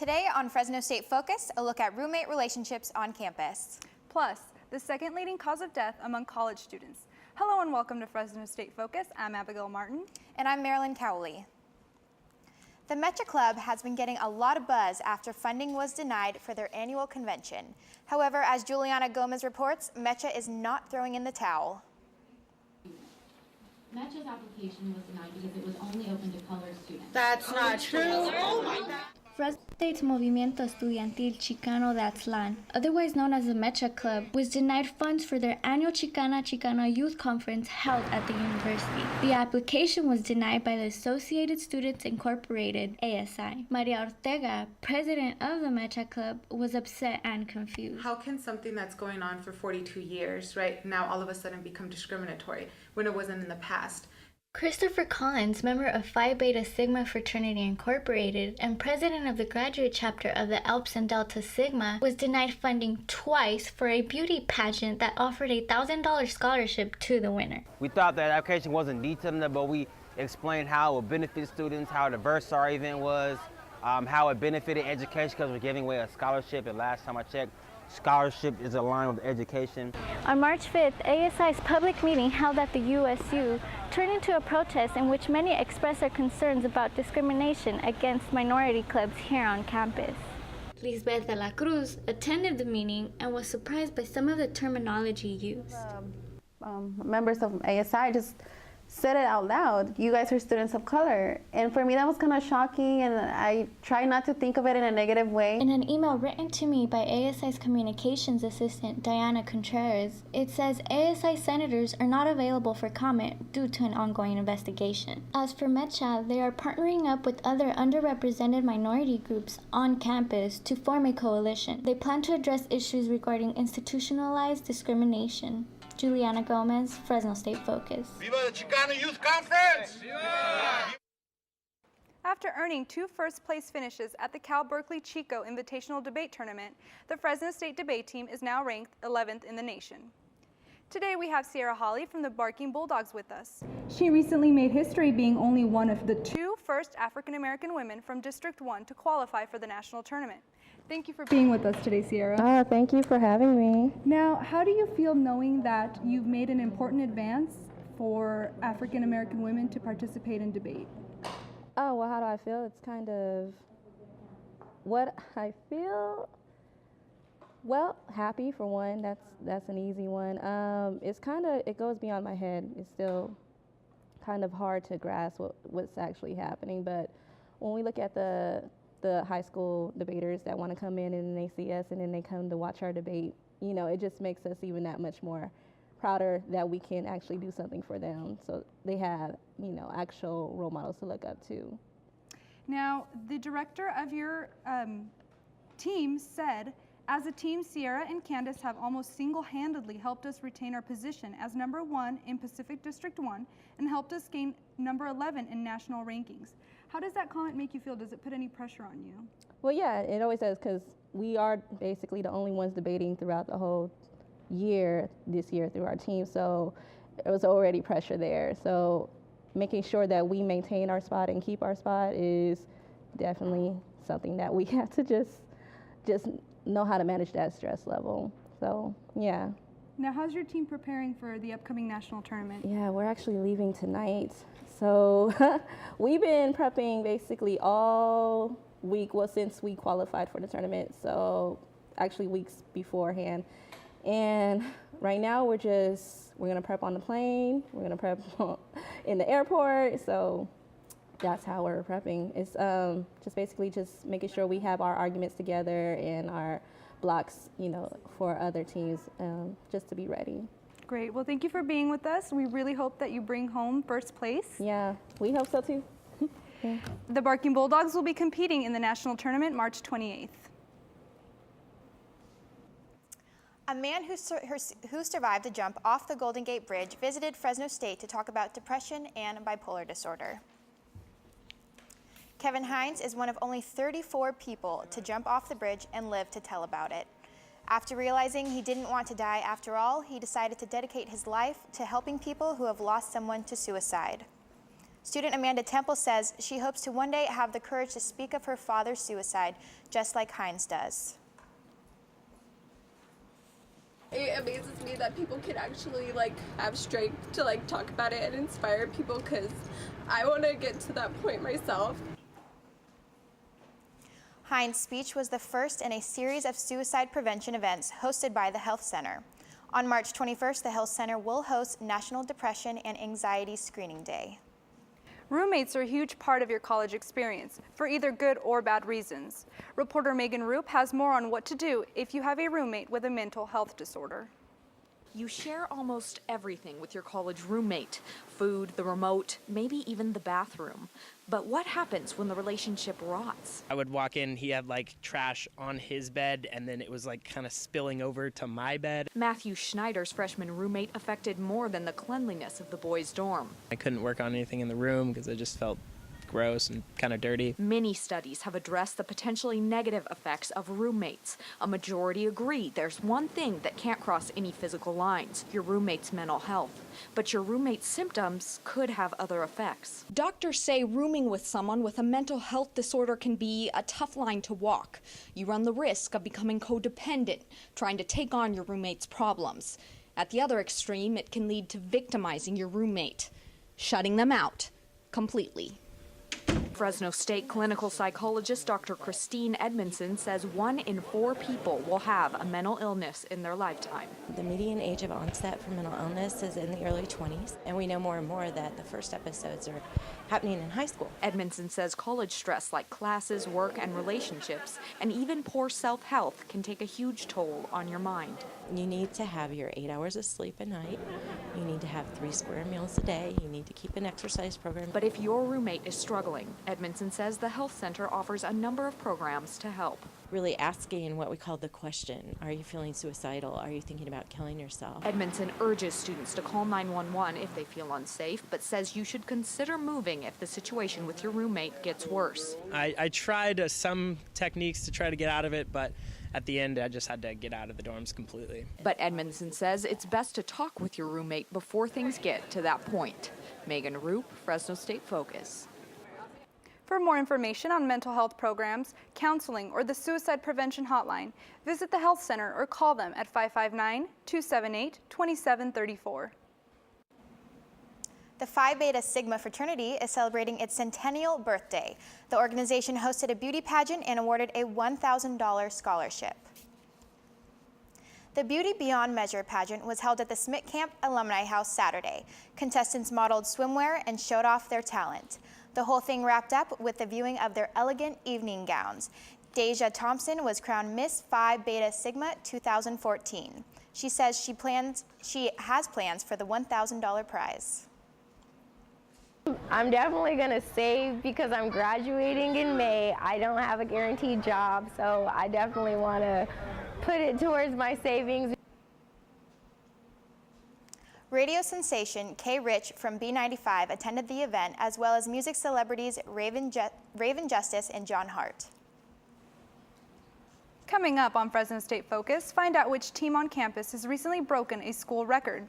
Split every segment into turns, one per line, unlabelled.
Today on Fresno State Focus, a look at roommate relationships on campus.
Plus, the second leading cause of death among college students. Hello and welcome to Fresno State Focus. I'm Abigail Martin.
And I'm Marilyn Cowley. The Mecha Club has been getting a lot of buzz after funding was denied for their annual convention. However, as Juliana Gomez reports, Mecha is not throwing in the towel.
Mecha's application was denied because it was only open to colored students.
That's not true. Oh my God.
Fresno State's Movimiento Estudiantil Chicano de Aztlán, otherwise known as the Mecha Club, was denied funds for their annual Chicana Youth Conference held at the university. The application was denied by the Associated Students Incorporated, ASI. Maria Ortega, president of the Mecha Club, was upset and confused.
How can something that's going on for 42 years right now all of a sudden become discriminatory when it wasn't in the past?
Christopher Collins, member of Phi Beta Sigma Fraternity Incorporated and president of the graduate chapter of the Alps and Delta Sigma, was denied funding twice for a beauty pageant that offered a $1,000 scholarship to the winner.
We thought that application wasn't detailed enough, but we explained how it would benefit students, how diverse our event was, how it benefited education because we're giving away a scholarship, and last time I checked, scholarship is aligned with education.
On March 5th, ASI's public meeting held at the USU turned into a protest in which many expressed their concerns about discrimination against minority clubs here on campus. Lisbeth de la Cruz attended the meeting and was surprised by some of the terminology used.
Members of ASI just said it out loud. You guys are students of color. And for me, that was kind of shocking, and I try not to think of it in a negative way.
In an email written to me by ASI's communications assistant, Diana Contreras, it says ASI senators are not available for comment due to an ongoing investigation. As for Mecha, they are partnering up with other underrepresented minority groups on campus to form a coalition. They plan to address issues regarding institutionalized discrimination. Juliana Gomez, Fresno State Focus.
Viva the Chicano Youth Conference! Viva!
After earning 2 first-place finishes at the Cal Berkeley Chico Invitational Debate Tournament, the Fresno State debate team is now ranked 11th in the nation. Today we have Sierra Hawley from the Barking Bulldogs with us. She recently made history being only one of the 2 first African-American women from District 1 to qualify for the national tournament. Thank you for being with us today, Sierra.
Thank you for having me.
Now, how do you feel knowing that you've made an important advance for African American women to participate in debate?
Oh, well, how do I feel? It's kind of what I feel. Well, happy for one. That's an easy one. It goes beyond my head. It's still kind of hard to grasp what's actually happening. But when we look at the high school debaters that want to come in and they see us and then they come to watch our debate, it just makes us even that much more prouder that we can actually do something for them. So they have, actual role models to look up to.
Now, the director of your team said, as a team, Sierra and Candace have almost single-handedly helped us retain our position as number 1 in Pacific District 1 and helped us gain number 11 in national rankings. How does that comment make you feel? Does it put any pressure on you?
Well, yeah, it always does, because we are basically the only ones debating throughout the whole year, this year, through our team. So there was already pressure there. So making sure that we maintain our spot and keep our spot is definitely something that we have to just know how to manage that stress level. So, yeah.
Now, how's your team preparing for the upcoming national tournament?
Yeah, we're actually leaving tonight. So we've been prepping basically all week, well, since we qualified for the tournament. So actually weeks beforehand. And right now we're gonna prep on the plane. We're gonna prep in the airport. So that's how we're prepping. It's just basically just making sure we have our arguments together and our blocks, for other teams, just to be ready.
Great. Well, thank you for being with us. We really hope that you bring home first place.
Yeah, we hope so too. Yeah.
The Barking Bulldogs will be competing in the national tournament March 28th.
A man who survived a jump off the Golden Gate Bridge visited Fresno State to talk about depression and bipolar disorder. Kevin Hines is one of only 34 people to jump off the bridge and live to tell about it. After realizing he didn't want to die after all, he decided to dedicate his life to helping people who have lost someone to suicide. Student Amanda Temple says she hopes to one day have the courage to speak of her father's suicide, just like Hines does.
It amazes me that people can actually have strength to talk about it and inspire people, because I want to get to that point myself.
Hines' speech was the first in a series of suicide prevention events hosted by the Health Center. On March 21st, the Health Center will host National Depression and Anxiety Screening Day.
Roommates are a huge part of your college experience, for either good or bad reasons. Reporter Megan Roop has more on what to do if you have a roommate with a mental health disorder.
You share almost everything with your college roommate: food, the remote, maybe even the bathroom. But what happens when the relationship rots?
I would walk in, he had trash on his bed, and then it was kind of spilling over to my bed.
Matthew Schneider's freshman roommate affected more than the cleanliness of the boys' dorm.
I couldn't work on anything in the room because I just felt gross and kind of dirty.
Many studies have addressed the potentially negative effects of roommates. A majority agree there's one thing that can't cross any physical lines: your roommate's mental health. But your roommate's symptoms could have other effects.
Doctors say rooming with someone with a mental health disorder can be a tough line to walk. You run the risk of becoming codependent, trying to take on your roommate's problems. At the other extreme, it can lead to victimizing your roommate, shutting them out completely.
Fresno State clinical psychologist Dr. Christine Edmondson says 1 in 4 people will have a mental illness in their lifetime.
The median age of onset for mental illness is in the early 20s, and we know more and more that the first episodes are happening in high school.
Edmondson says college stress like classes, work, and relationships, and even poor self-health can take a huge toll on your mind.
You need to have your 8 hours of sleep a night. You need to have 3 square meals a day. You need to keep an exercise program.
But if your roommate is struggling, Edmondson says the health center offers a number of programs to help.
Really asking what we call the question: are you feeling suicidal? Are you thinking about killing yourself?
Edmondson urges students to call 911 if they feel unsafe, but says you should consider moving if the situation with your roommate gets worse.
I tried some techniques to try to get out of it, but at the end I just had to get out of the dorms completely.
But Edmondson says it's best to talk with your roommate before things get to that point. Megan Roop, Fresno State Focus.
For more information on mental health programs, counseling, or the suicide prevention hotline, visit the Health Center or call them at 559-278-2734.
The Phi Beta Sigma fraternity is celebrating its centennial birthday. The organization hosted a beauty pageant and awarded a $1,000 scholarship. The Beauty Beyond Measure pageant was held at the Smith Camp Alumni House Saturday. Contestants modeled swimwear and showed off their talent. The whole thing wrapped up with the viewing of their elegant evening gowns. Deja Thompson was crowned Miss Phi Beta Sigma 2014. She says she has plans for the $1,000 prize.
I'm definitely gonna save because I'm graduating in May. I don't have a guaranteed job, so I definitely wanna put it towards my savings.
Radio sensation Kay Rich from B95 attended the event, as well as music celebrities Raven Justice and John Hart.
Coming up on Fresno State Focus, find out which team on campus has recently broken a school record.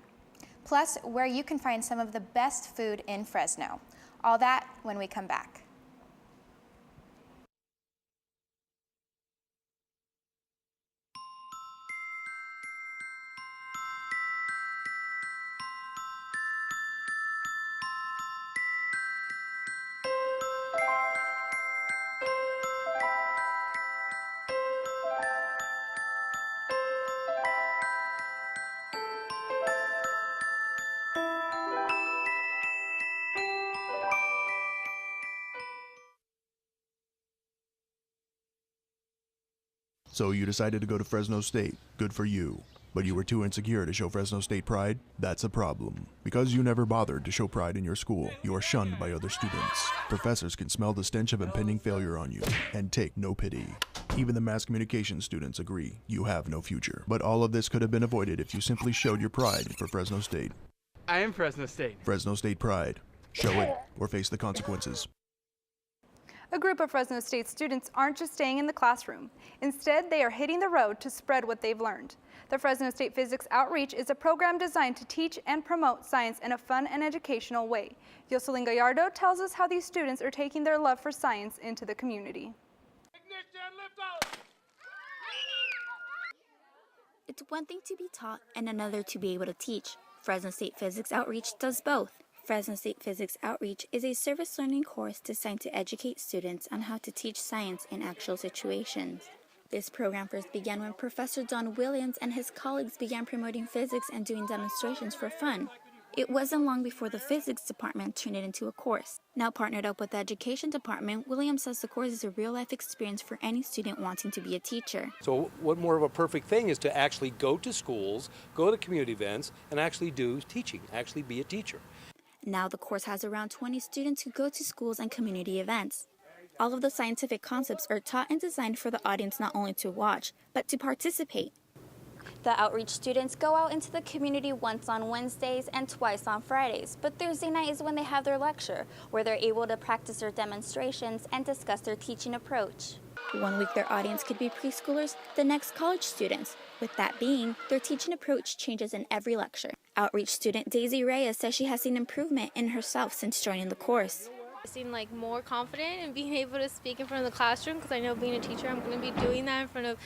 Plus, where you can find some of the best food in Fresno. All that when we come back.
So you decided to go to Fresno State. Good for you. But you were too insecure to show Fresno State pride? That's a problem. Because you never bothered to show pride in your school, you are shunned by other students. Professors can smell the stench of impending failure on you and take no pity. Even the mass communication students agree you have no future. But all of this could have been avoided if you simply showed your pride for Fresno State.
I am Fresno State.
Fresno State pride. Show it or face the consequences.
A group of Fresno State students aren't just staying in the classroom. Instead, they are hitting the road to spread what they've learned. The Fresno State Physics Outreach is a program designed to teach and promote science in a fun and educational way. Jocelyn Gallardo tells us how these students are taking their love for science into the community.
It's one thing to be taught and another to be able to teach. Fresno State Physics Outreach does both. Fresno State Physics Outreach is a service learning course designed to educate students on how to teach science in actual situations. This program first began when Professor Don Williams and his colleagues began promoting physics and doing demonstrations for fun. It wasn't long before the physics department turned it into a course. Now partnered up with the education department, Williams says the course is a real-life experience for any student wanting to be a teacher.
So what more of a perfect thing is to actually go to schools, go to community events, and actually do teaching, actually be a teacher.
Now the course has around 20 students who go to schools and community events. All of the scientific concepts are taught and designed for the audience not only to watch, but to participate. The outreach students go out into the community once on Wednesdays and twice on Fridays, but Thursday night is when they have their lecture, where they're able to practice their demonstrations and discuss their teaching approach. One week their audience could be preschoolers, the next college students. With that being, their teaching approach changes in every lecture. Outreach student Daisy Reyes says she has seen improvement in herself since joining the course.
I seem like more confident in being able to speak in front of the classroom because I know being a teacher I'm going to be doing that in front of,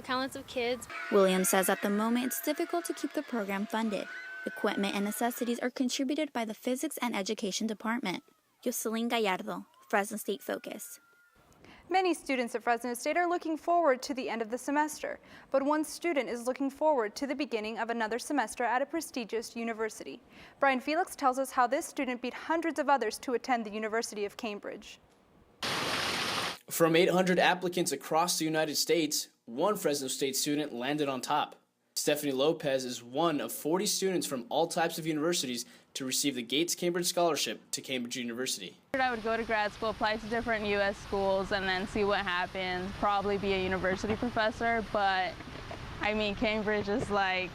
countless of kids.
Williams says at the moment it's difficult to keep the program funded. Equipment and necessities are contributed by the Physics and Education Department. Jocelyn Gallardo, Fresno State Focus.
Many students at Fresno State are looking forward to the end of the semester, but one student is looking forward to the beginning of another semester at a prestigious university. Brian Felix tells us how this student beat hundreds of others to attend the University of Cambridge.
From 800 applicants across the United States, one Fresno State student landed on top. Stephanie Lopez is one of 40 students from all types of universities to receive the Gates Cambridge Scholarship to Cambridge University.
I would go to grad school, apply to different U.S. schools, and then see what happens, probably be a university professor, but I mean, Cambridge is like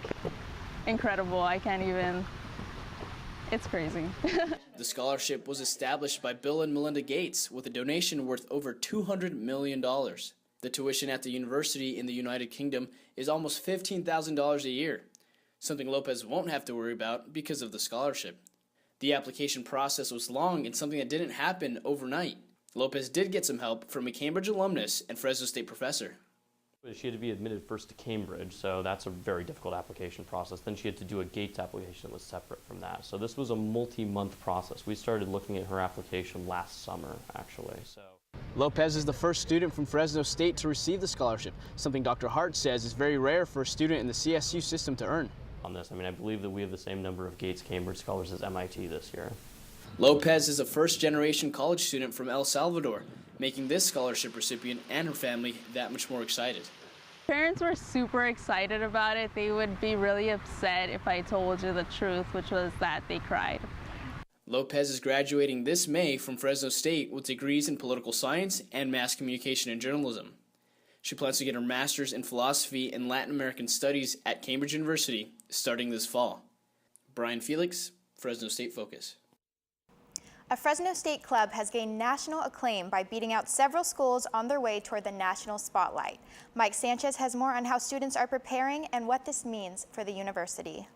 incredible. I can't even, it's crazy.
The scholarship was established by Bill and Melinda Gates with a donation worth over $200 million. The tuition at the university in the United Kingdom is almost $15,000 a year, something Lopez won't have to worry about because of the scholarship. The application process was long and something that didn't happen overnight. Lopez did get some help from a Cambridge alumnus and Fresno State professor.
She had to be admitted first to Cambridge, so that's a very difficult application process. Then she had to do a Gates application that was separate from that. So this was a multi-month process. We started looking at her application last summer, actually.
Lopez is the first student from Fresno State to receive the scholarship, something Dr. Hart says is very rare for a student in the CSU system to earn.
On this, I believe that we have the same number of Gates Cambridge scholars as MIT this year.
Lopez is a first-generation college student from El Salvador, making this scholarship recipient and her family that much more excited.
Parents were super excited about it. They would be really upset if I told you the truth, which was that they cried.
Lopez is graduating this May from Fresno State with degrees in political science and mass communication and journalism. She plans to get her master's in philosophy and Latin American studies at Cambridge University starting this fall. Brian Felix, Fresno State Focus.
A Fresno State club has gained national acclaim by beating out several schools on their way toward the national spotlight. Mike Sanchez has more on how students are preparing and what this means for the university.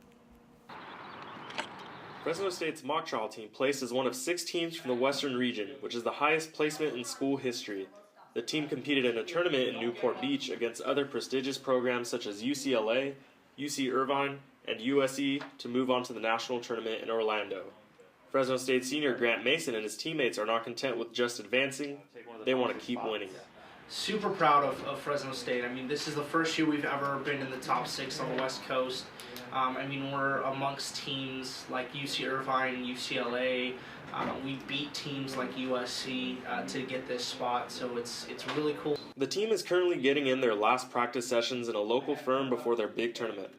Fresno State's mock trial team placed as one of 6 teams from the Western region, which is the highest placement in school history. The team competed in a tournament in Newport Beach against other prestigious programs such as UCLA, UC Irvine, and USC to move on to the national tournament in Orlando. Fresno State senior Grant Mason and his teammates are not content with just advancing, they want to keep winning.
Super proud of Fresno State. This is the first year we've ever been in the top 6 on the West Coast. We're amongst teams like UC Irvine, UCLA. We beat teams like USC to get this spot, so it's really cool.
The team is currently getting in their last practice sessions in a local firm before their big tournament.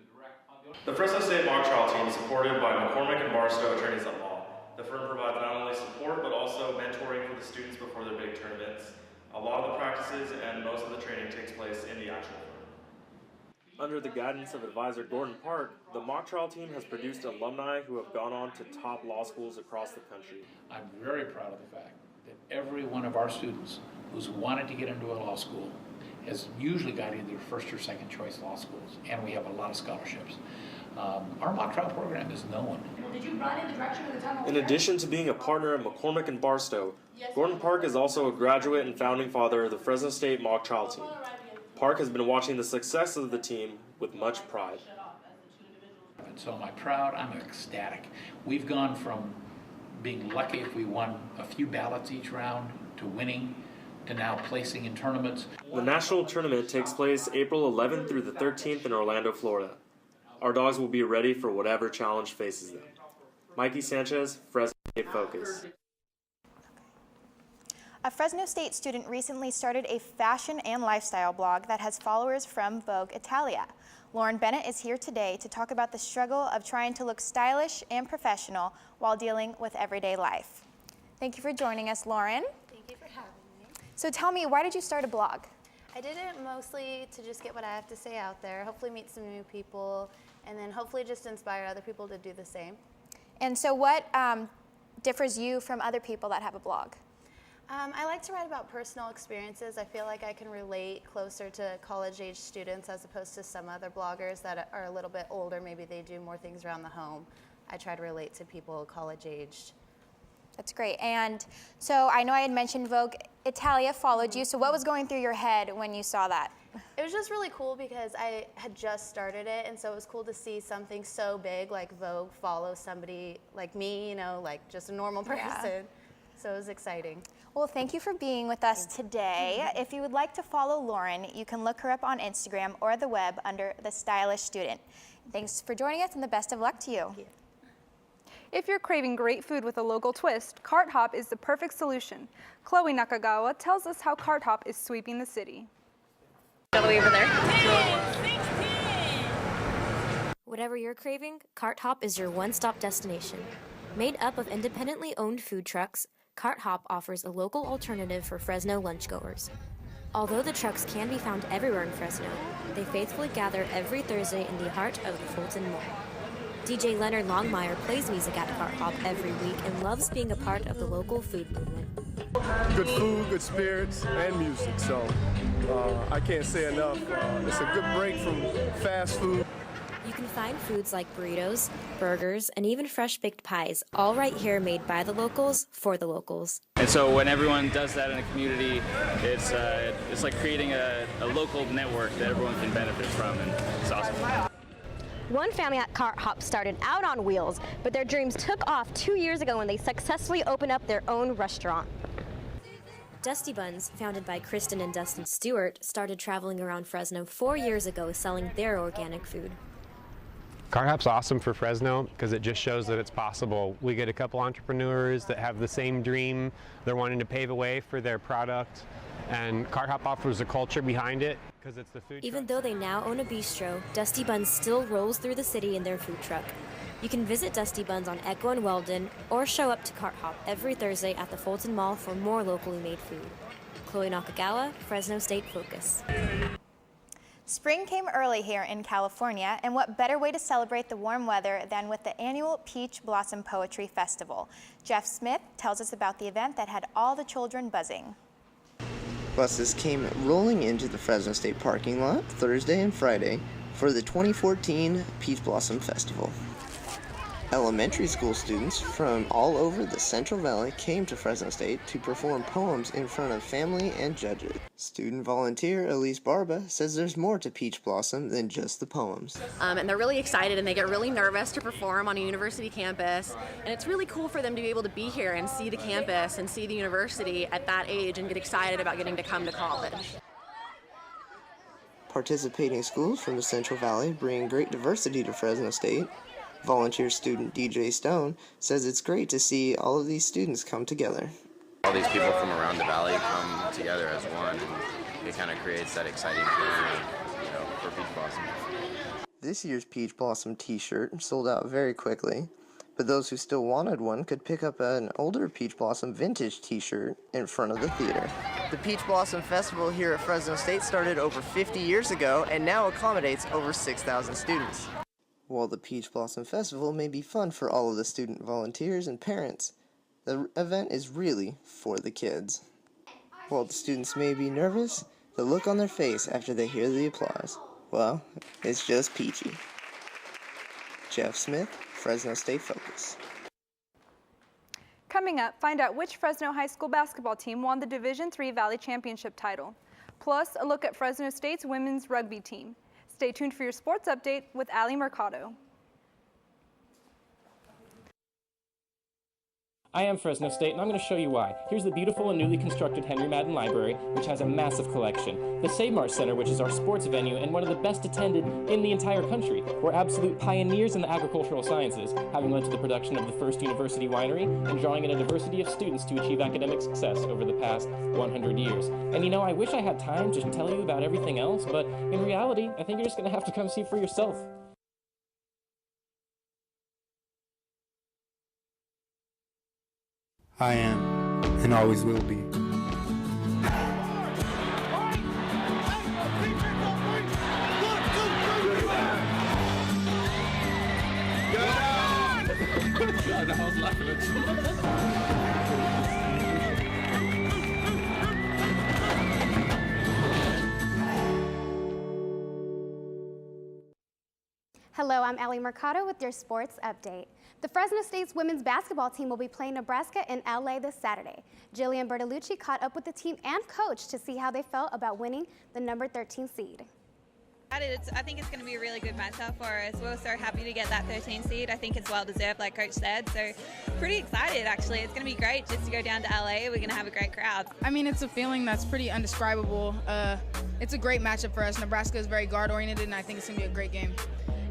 The Fresno State mock trial team is supported by McCormick and Barstow attorneys at law. The firm provides not only support but also mentoring for the students before their big tournaments. A lot of the practices and most of the training takes place in the actual firm. Under the guidance of advisor Gordon Park, the mock trial team has produced alumni who have gone on to top law schools across the country.
I'm very proud of the fact
that every one of our students who's wanted to get into a law school has usually got either first or second choice law schools, and we have a lot of scholarships. Our mock trial program is known.
Did you run in the direction of the tunnel?
In addition to being a partner at McCormick and Barstow, Gordon Park is also a graduate and founding father of the Fresno State mock trial team. Park has been watching the success of the team with much pride.
And so am I proud? I'm ecstatic. We've gone from being lucky if we won a few ballots each round to winning to now placing in tournaments.
The national tournament takes place April 11th through the 13th in Orlando, Florida. Our dogs will be ready for whatever challenge faces them. Mikey Sanchez, Fresno State Focus.
A Fresno State student recently started a fashion and lifestyle blog that has followers from Vogue Italia. Lauren Bennett is here today to talk about the struggle of trying to look stylish and professional while dealing with everyday life. Thank you for joining us, Lauren.
Thank you for having me.
So tell me, why did you start a blog?
I did it mostly to just get what I have to say out there, hopefully meet some new people, and then hopefully just inspire other people to do the same.
And so what differs you from other people that have a blog?
I like to write about personal experiences. I feel like I can relate closer to college-age students as opposed to some other bloggers that are a little bit older. Maybe they do more things around the home. I try to relate to people college-aged.
That's great. And so I know I had mentioned Vogue Italia followed you. So what was going through your head when you saw that?
It was just really cool because I had just started it, and so it was cool to see something so big like Vogue follow somebody like me, you know, like just a normal person.
Yeah.
So it was exciting.
Well, thank you for being with us today. If you would like to follow Lauren, you can look her up on Instagram or the web under The Stylish Student. Thanks for joining us, and the best of luck to you.
Thank you.
If you're craving great food with a local twist, Cart Hop is the perfect solution. Chloe Nakagawa tells us how Cart Hop is sweeping the city.
All the way over there.
Whatever you're craving, Cart Hop is your one-stop destination. Made up of independently owned food trucks, Cart Hop offers a local alternative for Fresno lunchgoers. Although the trucks can be found everywhere in Fresno, they faithfully gather every Thursday in the heart of the Fulton Mall. DJ Leonard Longmire plays music at Cart Hop every week and loves being a part of the local food movement.
Good food, good spirits, and music, so I can't say enough. It's a good break from fast food.
You can find foods like burritos, burgers, and even fresh-baked pies, all right here made by the locals for the locals.
And so when everyone does that in a community, it's like creating a local network that everyone can benefit from, and it's awesome.
One family at Cart Hop started out on wheels, but their dreams took off 2 years ago when they successfully opened up their own restaurant.
Dusty Buns, founded by Kristen and Dustin Stewart, started traveling around Fresno 4 years ago selling their organic food.
Cart Hop's awesome for Fresno because it just shows that it's possible. We get a couple entrepreneurs that have the same dream. They're wanting to pave a way for their product, and Cart Hop offers a culture behind it because it's the food
Even
truck.
though they now own a bistro, Dusty Buns still rolls through the city in their food truck. You can visit Dusty Buns on Echo and Weldon or show up to Cart Hop every Thursday at the Fulton Mall for more locally made food. Chloe Nakagawa, Fresno State Focus.
Spring came early here in California, and what better way to celebrate the warm weather than with the annual Peach Blossom Poetry Festival? Jeff Smith tells us about the event that had all the children buzzing.
Buses came rolling into the Fresno State parking lot Thursday and Friday for the 2014 Peach Blossom Festival. Elementary school students from all over the Central Valley came to Fresno State to perform poems in front of family and judges. Student volunteer Elise Barba says there's more to Peach Blossom than just the poems.
And they're really excited and they get really nervous to perform on a university campus. And it's really cool for them to be able to be here and see the campus and see the university at that age and get excited about getting to come to college.
Participating schools from the Central Valley bring great diversity to Fresno State. Volunteer student DJ Stone says it's great to see all of these students come together.
All these people from around the valley come together as one, and it kind of creates that exciting feeling, for Peach Blossom.
This year's Peach Blossom t-shirt sold out very quickly, but those who still wanted one could pick up an older Peach Blossom vintage t-shirt in front of the theater. The Peach Blossom Festival here at Fresno State started over 50 years ago and now accommodates over 6,000 students. While the Peach Blossom Festival may be fun for all of the student volunteers and parents, The event is really for the kids. While the students may be nervous, the look on their face after they hear the applause, well, it's just peachy. Jeff Smith, Fresno State Focus.
Coming up, find out which Fresno High School basketball team won the Division III Valley Championship title. Plus, a look at Fresno State's women's rugby team. Stay tuned for your sports update with Ali Mercado.
I am Fresno State, and I'm going to show you why. Here's the beautiful and newly constructed Henry Madden Library, which has a massive collection. The Save Mart Center, which is our sports venue and one of the best attended in the entire country. We're absolute pioneers in the agricultural sciences, having led to the production of the first university winery and drawing in a diversity of students to achieve academic success over the past 100 years. And you know, I wish I had time to tell you about everything else, but in reality, I think you're just going to have to come see for yourself.
I am, and always will be.
Hello, I'm Ali Mercado with your sports update. The Fresno State's women's basketball team will be playing Nebraska in LA this Saturday. Jillian Bertolucci caught up with the team and coach to see how they felt about winning the number 13 seed.
I think it's going to be a really good matchup for us. We're so happy to get that 13 seed. I think it's well deserved, like Coach said. So pretty excited, actually. It's going to be great just to go down to LA. We're going to have a great crowd.
I mean, it's a feeling that's pretty indescribable. It's a great matchup for us. Nebraska is very guard-oriented, and I think it's going to be a great game.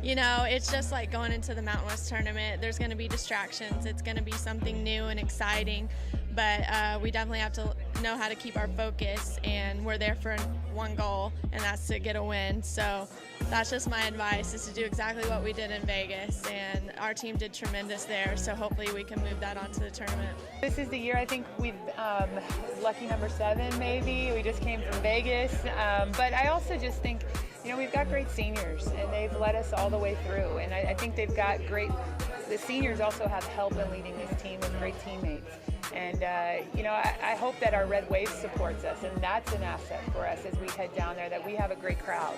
You know, it's just like going into the Mountain West tournament. There's going to be distractions. It's going to be something new and exciting, but we definitely have to know how to keep our focus, and we're there for one goal, and that's to get a win. So that's just my advice, is to do exactly what we did in Vegas, and our team did tremendous there, so hopefully we can move that onto the tournament.
This is the year I think we've lucky number 7 maybe. We just came from Vegas, but I also just think, you know, we've got great seniors, and they've led us all the way through, and I think they've got the seniors also have help in leading this team with great teammates. And, you know, I hope that our Red Wave supports us, and that's an asset for us as we head down there, that we have a great crowd.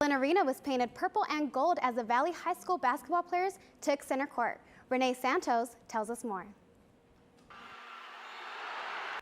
An arena was painted purple and gold as the Valley High School basketball players took center court. Renee Santos tells us more.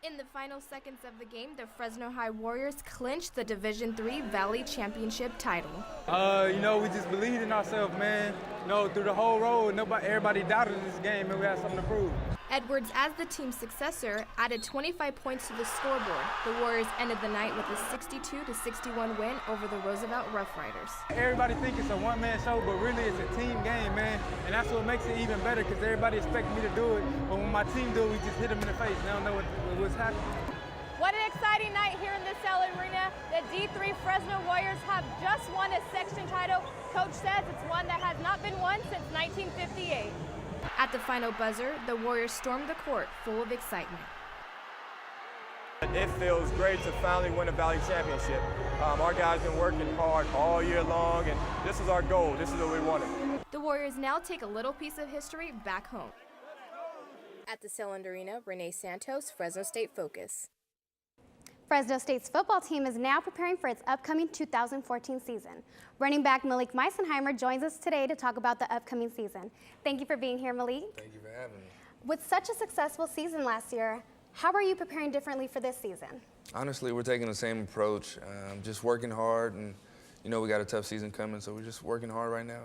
In the final seconds of the game, the Fresno High Warriors clinched the Division III Valley Championship title.
You know, we just believed in ourselves, man. You know, through the whole road, everybody doubted this game, and we had something to prove.
Edwards, as the team's successor, added 25 points to the scoreboard. The Warriors ended the night with a 62-61 win over the Roosevelt Rough Riders.
Everybody thinks it's a one-man show, but really it's a team game, man. And that's what makes it even better, because everybody expects me to do it. But when my team do it, we just hit them in the face. They don't know what's happening.
What an exciting night here in the Cell Arena. The D3 Fresno Warriors have just won a section title. Coach says it's one that has not been won since 1958.
At the final buzzer, the Warriors stormed the court full of excitement.
It feels great to finally win a Valley Championship. Our guys have been working hard all year long, and this is our goal. This is what we wanted.
The Warriors now take a little piece of history back home. At the Cell Arena, Renee Santos, Fresno State Focus.
Fresno State's football team is now preparing for its upcoming 2014 season. Running back Malik Meisenheimer joins us today to talk about the upcoming season. Thank you for being here, Malik.
Thank you for having me.
With such a successful season last year, how are you preparing differently for this season?
Honestly, we're taking the same approach, just working hard, and you know we got a tough season coming, so we're just working hard right now.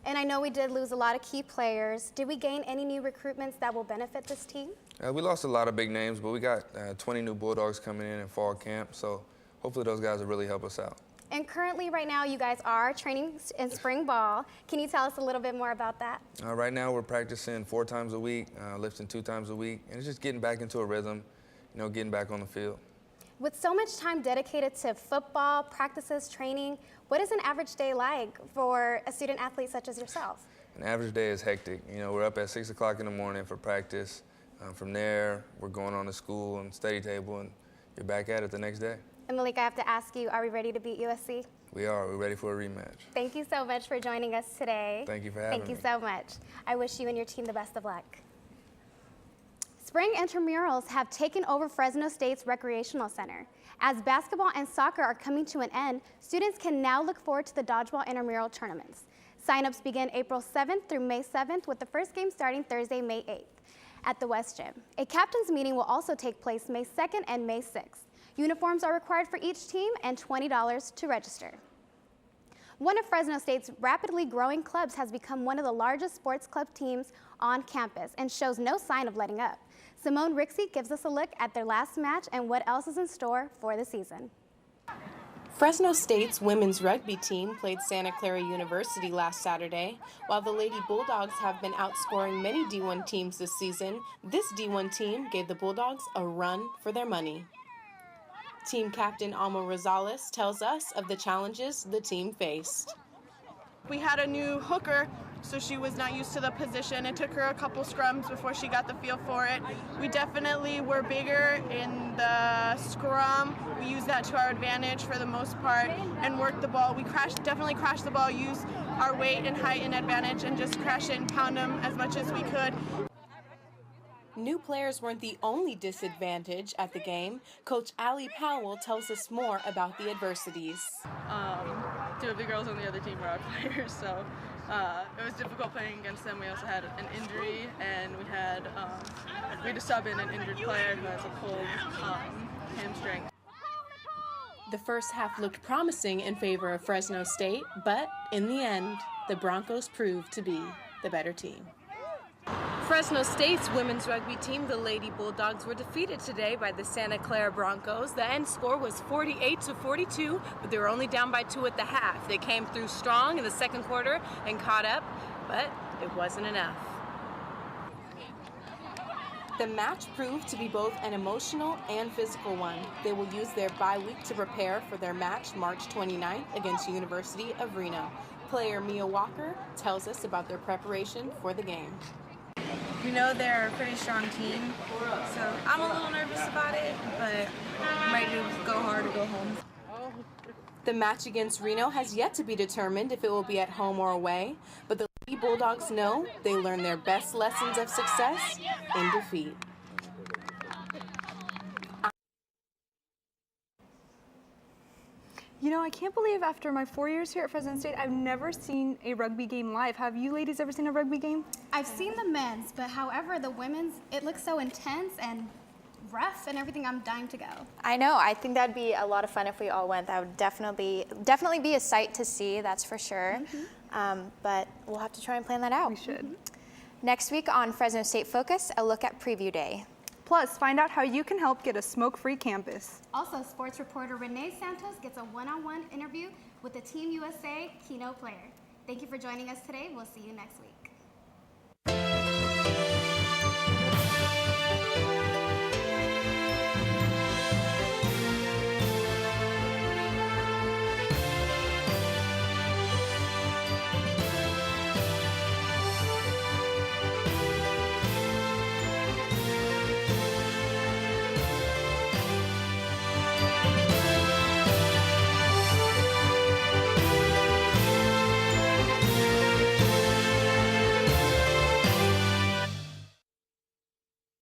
And I know we did lose a lot of key players. Did we gain any new recruitments that will benefit this team?
We lost a lot of big names, but we got 20 new Bulldogs coming in fall camp, so hopefully those guys will really help us out.
And currently, right now, you guys are training in spring ball. Can you tell us a little bit more about that?
Right now, we're practicing 4 times a week, lifting 2 times a week, and it's just getting back into a rhythm, you know, getting back on the field.
With so much time dedicated to football, practices, training, what is an average day like for a student athlete such as yourself?
An average day is hectic. You know, we're up at 6 o'clock in the morning for practice. From there, we're going on to school and study table, and you're back at it the next day.
And Malik, I have to ask you, are we ready to beat USC?
We are. We're ready for a rematch.
Thank you so much for joining us today.
Thank you for having me.
Thank you so much. I wish you and your team the best of luck. Spring intramurals have taken over Fresno State's recreational center. As basketball and soccer are coming to an end, students can now look forward to the dodgeball intramural tournaments. Sign-ups begin April 7th through May 7th, with the first game starting Thursday, May 8th at the West Gym. A captain's meeting will also take place May 2nd and May 6th. Uniforms are required for each team and $20 to register. One of Fresno State's rapidly growing clubs has become one of the largest sports club teams on campus and shows no sign of letting up. Simone Rixey gives us a look at their last match and what else is in store for the season.
Fresno State's women's rugby team played Santa Clara University last Saturday. While the Lady Bulldogs have been outscoring many D1 teams this season, this D1 team gave the Bulldogs a run for their money. Team captain Alma Rosales tells us of the challenges the team faced.
We had a new hooker, so she was not used to the position. It took her a couple scrums before she got the feel for it. We definitely were bigger in the scrum. We used that to our advantage for the most part and worked the ball. We definitely crashed the ball, used our weight and height and advantage and just crash it and pound them as much as we could.
New players weren't the only disadvantage at the game. Coach Allie Powell tells us more about the adversities.
Two of the girls on the other team were our players, so it was difficult playing against them. We also had an injury, and we had to sub in an injured player who has a pulled hamstring.
The first half looked promising in favor of Fresno State, but in the end, the Broncos proved to be the better team. Fresno State's women's rugby team, the Lady Bulldogs, were defeated today by the Santa Clara Broncos. The end score was 48-42, but they were only down by 2 at the half. They came through strong in the second quarter and caught up, but it wasn't enough. The match proved to be both an emotional and physical one. They will use their bye week to prepare for their match March 29th against University of Reno. Player Mia Walker tells us about their preparation for the game.
We know they're a pretty strong team, so I'm a little nervous about it, but I'm ready to go hard or go home.
The match against Reno has yet to be determined if it will be at home or away, but the Lady Bulldogs know they learn their best lessons of success in defeat.
You know, I can't believe after my 4 years here at Fresno State, I've never seen a rugby game live. Have you ladies ever seen a rugby game?
I've seen the men's, but however, the women's, it looks so intense and rough and everything. I'm dying to go.
I know. I think that'd be a lot of fun if we all went. That would definitely be a sight to see, that's for sure. But we'll have to try and plan that out.
We should.
Next week on Fresno State Focus, a look at Preview Day.
Plus, find out how you can help get a smoke-free campus.
Also, sports reporter Renee Santos gets a one-on-one interview with the Team USA keynote player. Thank you for joining us today. We'll see you next week.